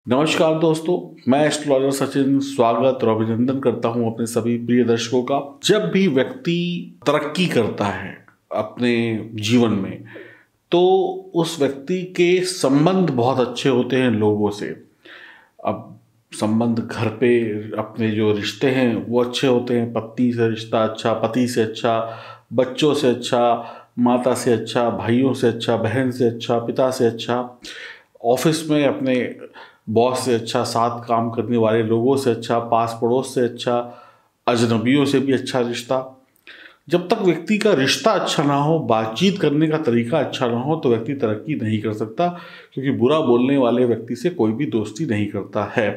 नमस्कार दोस्तों, मैं एस्ट्रोलॉजर सचिन स्वागत और अभिनंदन करता हूं अपने सभी प्रिय दर्शकों का। जब भी व्यक्ति तरक्की करता है अपने जीवन में, तो उस व्यक्ति के संबंध बहुत अच्छे होते हैं लोगों से। अब संबंध घर पे अपने जो रिश्ते हैं वो अच्छे होते हैं। पत्नी से रिश्ता अच्छा, पति से अच्छा, बच्चों से अच्छा, माता से अच्छा, भाइयों से अच्छा, बहन से अच्छा, पिता से अच्छा, ऑफिस में अपने बॉस से अच्छा, साथ काम करने वाले लोगों से अच्छा, पास पड़ोस से अच्छा, अजनबियों से भी अच्छा रिश्ता। जब तक व्यक्ति का रिश्ता अच्छा ना हो, बातचीत करने का तरीका अच्छा ना हो, तो व्यक्ति तरक्की नहीं कर सकता, क्योंकि बुरा बोलने वाले व्यक्ति से कोई भी दोस्ती नहीं करता है।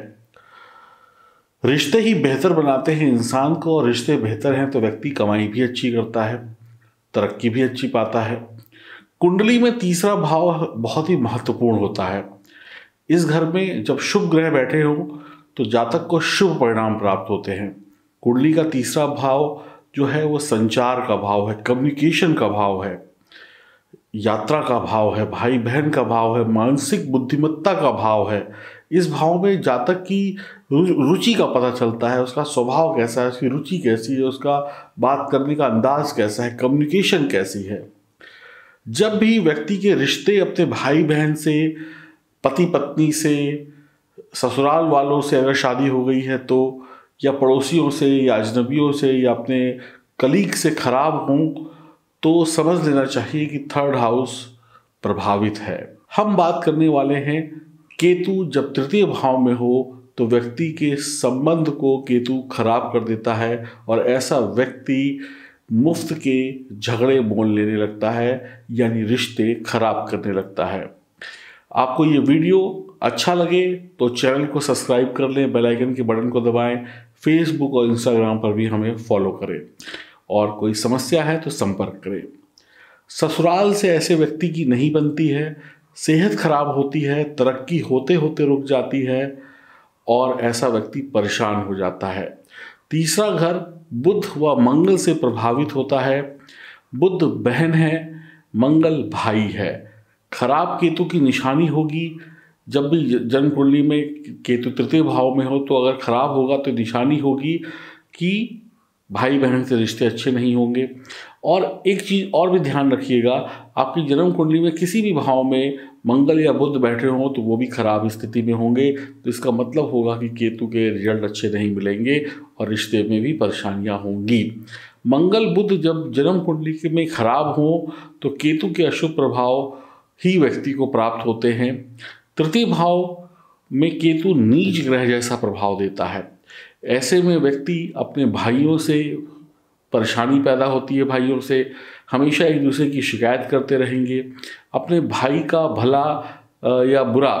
रिश्ते ही बेहतर बनाते हैं इंसान को, और रिश्ते बेहतर हैं तो व्यक्ति कमाई भी अच्छी करता है, तरक्की भी अच्छी पाता है। कुंडली में तीसरा भाव बहुत ही महत्वपूर्ण होता है। इस घर में जब शुभ ग्रह बैठे हों तो जातक को शुभ परिणाम प्राप्त होते हैं। कुंडली का तीसरा भाव जो है वो संचार का भाव है, कम्युनिकेशन का भाव है, यात्रा का भाव है, भाई बहन का भाव है, मानसिक बुद्धिमत्ता का भाव है। इस भाव में जातक की रुचि का पता चलता है, उसका स्वभाव कैसा है, उसकी रुचि कैसी है, उसका बात करने का अंदाज कैसा है, कम्युनिकेशन कैसी है। जब भी व्यक्ति के रिश्ते अपने भाई बहन से, पति पत्नी से, ससुराल वालों से अगर शादी हो गई है तो, या पड़ोसियों से, या अजनबियों से, या अपने कलीग से खराब हों, तो समझ लेना चाहिए कि थर्ड हाउस प्रभावित है। हम बात करने वाले हैं केतु जब तृतीय भाव में हो तो व्यक्ति के संबंध को केतु खराब कर देता है, और ऐसा व्यक्ति मुफ्त के झगड़े मोल लेने लगता है, यानी रिश्ते खराब करने लगता है। आपको ये वीडियो अच्छा लगे तो चैनल को सब्सक्राइब कर लें, बेल आइकन के बटन को दबाएं, फेसबुक और इंस्टाग्राम पर भी हमें फॉलो करें, और कोई समस्या है तो संपर्क करें। ससुराल से ऐसे व्यक्ति की नहीं बनती है, सेहत खराब होती है, तरक्की होते होते रुक जाती है, और ऐसा व्यक्ति परेशान हो जाता है। तीसरा घर बुध व मंगल से प्रभावित होता है। बुध बहन है, मंगल भाई है। खराब केतु की निशानी होगी। जब भी जन्म कुंडली में केतु तृतीय भाव में हो तो अगर खराब होगा तो निशानी होगी कि भाई बहन से रिश्ते अच्छे नहीं होंगे। और एक चीज़ और भी ध्यान रखिएगा, आपकी जन्म कुंडली में किसी भी भाव में मंगल या बुध बैठे हों तो वो भी खराब स्थिति में होंगे, तो इसका मतलब होगा कि केतु के रिजल्ट अच्छे नहीं मिलेंगे और रिश्ते में भी परेशानियां होंगी। मंगल बुध जब जन्म कुंडली में खराब हो तो केतु के अशुभ प्रभाव ही व्यक्ति को प्राप्त होते हैं। तृतीय भाव में केतु नीच ग्रह जैसा प्रभाव देता है। ऐसे में व्यक्ति अपने भाइयों से परेशानी पैदा होती है, भाइयों से हमेशा एक दूसरे की शिकायत करते रहेंगे, अपने भाई का भला या बुरा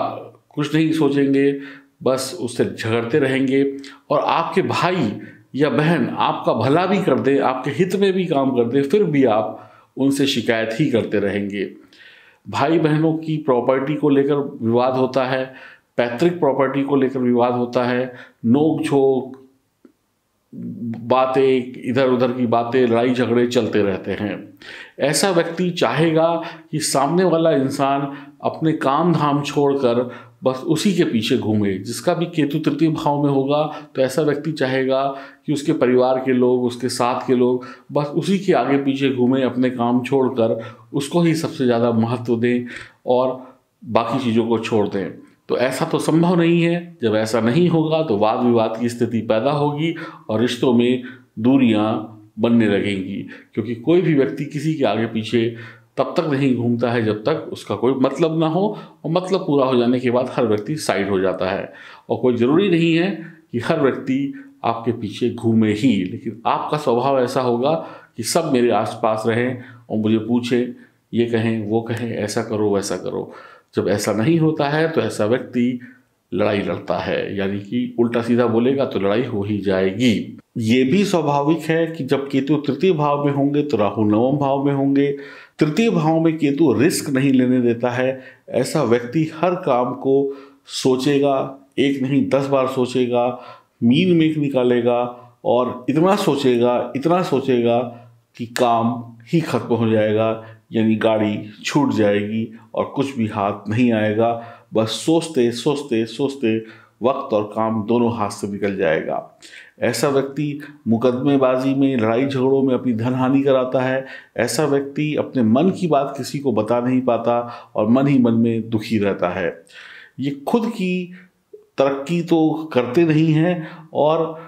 कुछ नहीं सोचेंगे, बस उससे झगड़ते रहेंगे। और आपके भाई या बहन आपका भला भी कर दे, आपके हित में भी काम कर दे, फिर भी आप उनसे शिकायत ही करते रहेंगे। भाई बहनों की प्रॉपर्टी को लेकर विवाद होता है, पैतृक प्रॉपर्टी को लेकर विवाद होता है, नोक झोंक बातें, इधर उधर की बातें, लड़ाई झगड़े चलते रहते हैं। ऐसा व्यक्ति चाहेगा कि सामने वाला इंसान अपने काम धाम छोड़कर बस उसी के पीछे घूमे। जिसका भी केतु तृतीय भाव में होगा तो ऐसा व्यक्ति चाहेगा कि उसके परिवार के लोग, उसके साथ के लोग बस उसी के आगे पीछे घूमें, अपने काम छोड़कर उसको ही सबसे ज़्यादा महत्व दें और बाकी चीज़ों को छोड़ दें। तो ऐसा तो संभव नहीं है। जब ऐसा नहीं होगा तो वाद विवाद की स्थिति पैदा होगी और रिश्तों में दूरियां बनने लगेंगी, क्योंकि कोई भी व्यक्ति किसी के आगे पीछे तब तक नहीं घूमता है जब तक उसका कोई मतलब ना हो, और मतलब पूरा हो जाने के बाद हर व्यक्ति साइड हो जाता है। और कोई ज़रूरी नहीं है कि हर व्यक्ति आपके पीछे घूमे ही, लेकिन आपका स्वभाव ऐसा होगा कि सब मेरे आसपास रहें और मुझे पूछें, ये कहें वो कहें, ऐसा करो वैसा करो। जब ऐसा नहीं होता है तो ऐसा व्यक्ति लड़ाई लड़ता है, यानी कि उल्टा सीधा बोलेगा तो लड़ाई हो ही जाएगी। ये भी स्वाभाविक है कि जब केतु तृतीय भाव में होंगे तो राहु नवम भाव में होंगे। तृतीय भाव में केतु रिस्क नहीं लेने देता है। ऐसा व्यक्ति हर काम को सोचेगा, एक नहीं 10 बार सोचेगा, मीन मेख निकालेगा और इतना सोचेगा कि काम ही खत्म हो जाएगा, यानी गाड़ी छूट जाएगी और कुछ भी हाथ नहीं आएगा। बस सोचते सोचते सोचते वक्त और काम दोनों हाथ से निकल जाएगा। ऐसा व्यक्ति मुकदमेबाजी में, लड़ाई झगड़ों में अपनी धन हानि कराता है। ऐसा व्यक्ति अपने मन की बात किसी को बता नहीं पाता और मन ही मन में दुखी रहता है। ये खुद की तरक्की तो करते नहीं हैं और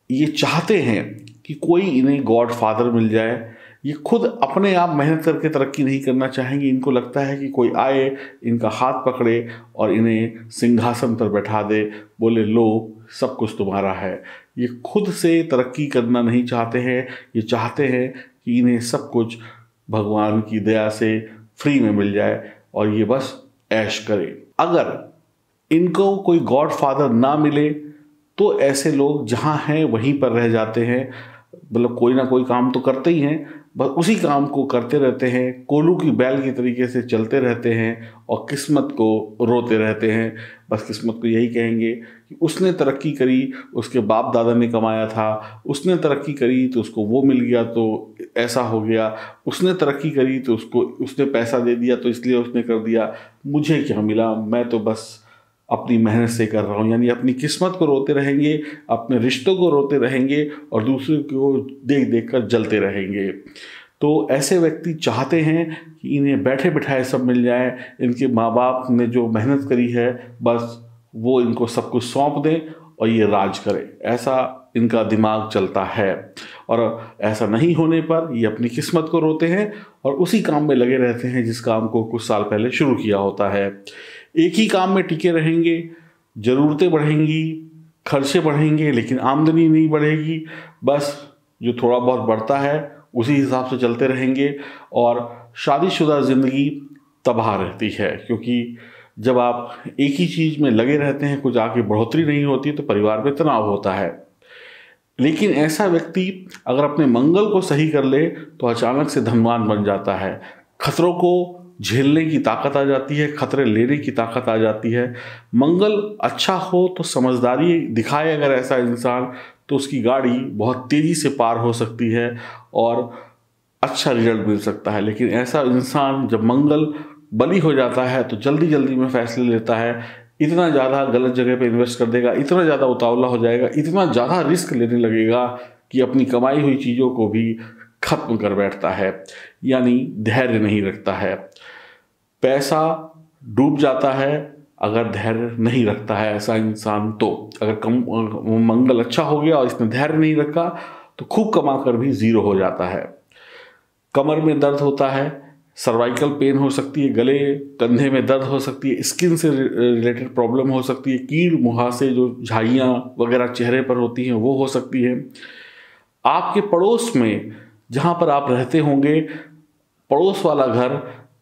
ये चाहते हैं कि कोई इन्हें गॉड फादर मिल जाए। ये खुद अपने आप मेहनत करके तरक्की नहीं करना चाहेंगे। इनको लगता है कि कोई आए, इनका हाथ पकड़े और इन्हें सिंहासन पर बैठा दे, बोले लो सब कुछ तुम्हारा है। ये खुद से तरक्की करना नहीं चाहते हैं। ये चाहते हैं कि इन्हें सब कुछ भगवान की दया से फ्री में मिल जाए और ये बस ऐश करें। अगर इनको कोई गॉड फादर ना मिले तो ऐसे लोग जहाँ हैं वहीं पर रह जाते हैं। मतलब कोई ना कोई काम तो करते ही हैं, बस उसी काम को करते रहते हैं, कोल्हू की बैल की तरीके से चलते रहते हैं और किस्मत को रोते रहते हैं। बस किस्मत को यही कहेंगे कि उसने तरक्की करी, उसके बाप दादा ने कमाया था, उसने तरक्की करी तो उसको वो मिल गया तो ऐसा हो गया, उसने तरक्की करी तो उसने पैसा दे दिया तो इसलिए उसने कर दिया, मुझे क्या मिला, मैं तो बस अपनी मेहनत से कर रहा हूँ। यानी अपनी किस्मत को रोते रहेंगे, अपने रिश्तों को रोते रहेंगे और दूसरे को देख देख कर जलते रहेंगे। तो ऐसे व्यक्ति चाहते हैं कि इन्हें बैठे बिठाए सब मिल जाए, इनके माँ बाप ने जो मेहनत करी है बस वो इनको सब कुछ सौंप दें और ये राज करें। ऐसा इनका दिमाग चलता है और ऐसा नहीं होने पर ये अपनी किस्मत को रोते हैं और उसी काम में लगे रहते हैं जिस काम को कुछ साल पहले शुरू किया होता है। एक ही काम में टिके रहेंगे, ज़रूरतें बढ़ेंगी, खर्चे बढ़ेंगे, लेकिन आमदनी नहीं बढ़ेगी। बस जो थोड़ा बहुत बढ़ता है उसी हिसाब से चलते रहेंगे और शादीशुदा ज़िंदगी तबाह रहती है, क्योंकि जब आप एक ही चीज़ में लगे रहते हैं, कुछ आगे बढ़ोतरी नहीं होती तो परिवार में तनाव होता है। लेकिन ऐसा व्यक्ति अगर अपने मंगल को सही कर ले तो अचानक से धनवान बन जाता है। खतरों को झेलने की ताकत आ जाती है, खतरे लेने की ताकत आ जाती है। मंगल अच्छा हो तो समझदारी दिखाए अगर ऐसा इंसान, तो उसकी गाड़ी बहुत तेज़ी से पार हो सकती है और अच्छा रिजल्ट मिल सकता है। लेकिन ऐसा इंसान जब मंगल बली हो जाता है तो जल्दी जल्दी में फैसले लेता है, इतना ज़्यादा गलत जगह पे इन्वेस्ट कर देगा, इतना ज़्यादा उतावला हो जाएगा, इतना ज़्यादा रिस्क लेने लगेगा कि अपनी कमाई हुई चीज़ों को भी खत्म कर बैठता है। यानी धैर्य नहीं रखता है। पैसा डूब जाता है अगर धैर्य नहीं रखता है ऐसा इंसान। तो अगर मंगल अच्छा हो गया और इसने धैर्य नहीं रखा तो खूब कमा कर भी ज़ीरो हो जाता है। कमर में दर्द होता है, सर्वाइकल पेन हो सकती है, गले कंधे में दर्द हो सकती है, स्किन से रिलेटेड प्रॉब्लम हो सकती है, कीड़ मुहासे जो झाइयाँ वगैरह चेहरे पर होती हैं वो हो सकती है। आपके पड़ोस में जहाँ पर आप रहते होंगे, पड़ोस वाला घर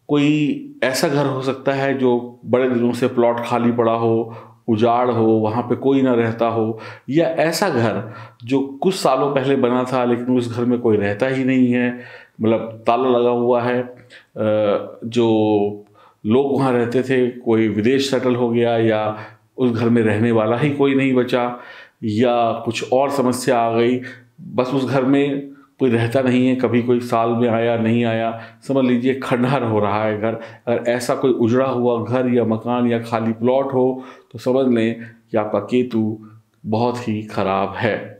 कोई ऐसा घर हो सकता है जो बड़े दिनों से प्लॉट खाली पड़ा हो, उजाड़ हो, वहाँ पे कोई ना रहता हो, या ऐसा घर जो कुछ सालों पहले बना था लेकिन उस घर में कोई रहता ही नहीं है, मतलब ताला लगा हुआ है, जो लोग वहाँ रहते थे कोई विदेश सेटल हो गया या उस घर में रहने वाला ही कोई नहीं बचा, या कुछ और समस्या आ गई, बस उस घर में कोई रहता नहीं है, कभी कोई साल में आया नहीं आया, समझ लीजिए खंडहर हो रहा है घर। अगर ऐसा कोई उजड़ा हुआ घर या मकान या खाली प्लॉट हो तो समझ लें कि आपका केतु बहुत ही खराब है।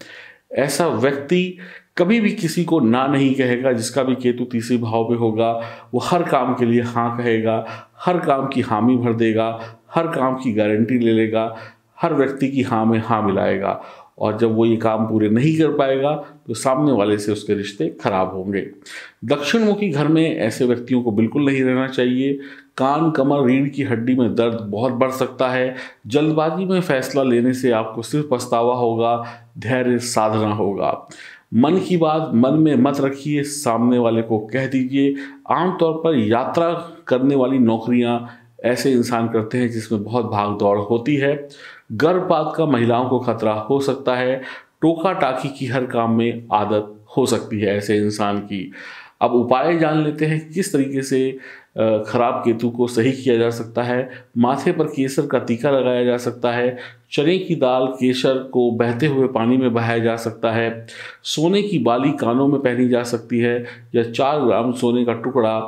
ऐसा व्यक्ति कभी भी किसी को ना नहीं कहेगा। जिसका भी केतु तीसरे भाव में होगा वो हर काम के लिए हाँ कहेगा, हर काम की हामी भर देगा, हर काम की गारंटी ले लेगा, हर व्यक्ति की हाँ में हाँ मिलाएगा, और जब वो ये काम पूरे नहीं कर पाएगा तो सामने वाले से उसके रिश्ते खराब होंगे। दक्षिणमुखी घर में ऐसे व्यक्तियों को बिल्कुल नहीं रहना चाहिए। कान, कमर, रीढ़ की हड्डी में दर्द बहुत बढ़ सकता है। जल्दबाजी में फैसला लेने से आपको सिर्फ पछतावा होगा, धैर्य साधना होगा। मन की बात मन में मत रखिए, सामने वाले को कह दीजिए। आमतौर पर यात्रा करने वाली नौकरियां ऐसे इंसान करते हैं जिसमें बहुत भाग दौड़ होती है। गर्भपात का महिलाओं को खतरा हो सकता है। टोका टाकी की हर काम में आदत हो सकती है ऐसे इंसान की। अब उपाय जान लेते हैं किस तरीके से खराब केतु को सही किया जा सकता है। माथे पर केसर का टीका लगाया जा सकता है। चने की दाल केसर को बहते हुए पानी में बहाया जा सकता है। सोने की बाली कानों में पहनी जा सकती है, या 4 ग्राम सोने का टुकड़ा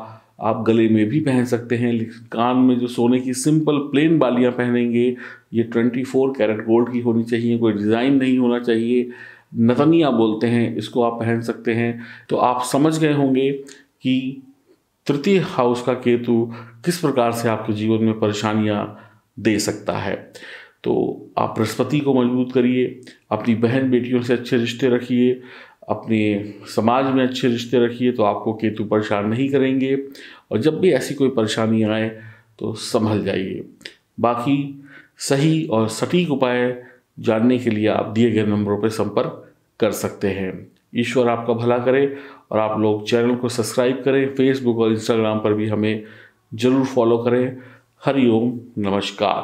आप गले में भी पहन सकते हैं, लेकिन कान में जो सोने की सिंपल प्लेन बालियां पहनेंगे ये 24 कैरेट गोल्ड की होनी चाहिए, कोई डिज़ाइन नहीं होना चाहिए। नतनिया बोलते हैं इसको, आप पहन सकते हैं। तो आप समझ गए होंगे कि तृतीय हाउस का केतु किस प्रकार से आपके जीवन में परेशानियां दे सकता है। तो आप बृहस्पति को मजबूत करिए, अपनी बहन बेटियों से अच्छे रिश्ते रखिए, अपने समाज में अच्छे रिश्ते रखिए, तो आपको केतु परेशान नहीं करेंगे। और जब भी ऐसी कोई परेशानी आए तो संभल जाइए। बाकी सही और सटीक उपाय जानने के लिए आप दिए गए नंबरों पर संपर्क कर सकते हैं। ईश्वर आपका भला करे। और आप लोग चैनल को सब्सक्राइब करें, फेसबुक और इंस्टाग्राम पर भी हमें ज़रूर फॉलो करें। हरि ओम, नमस्कार।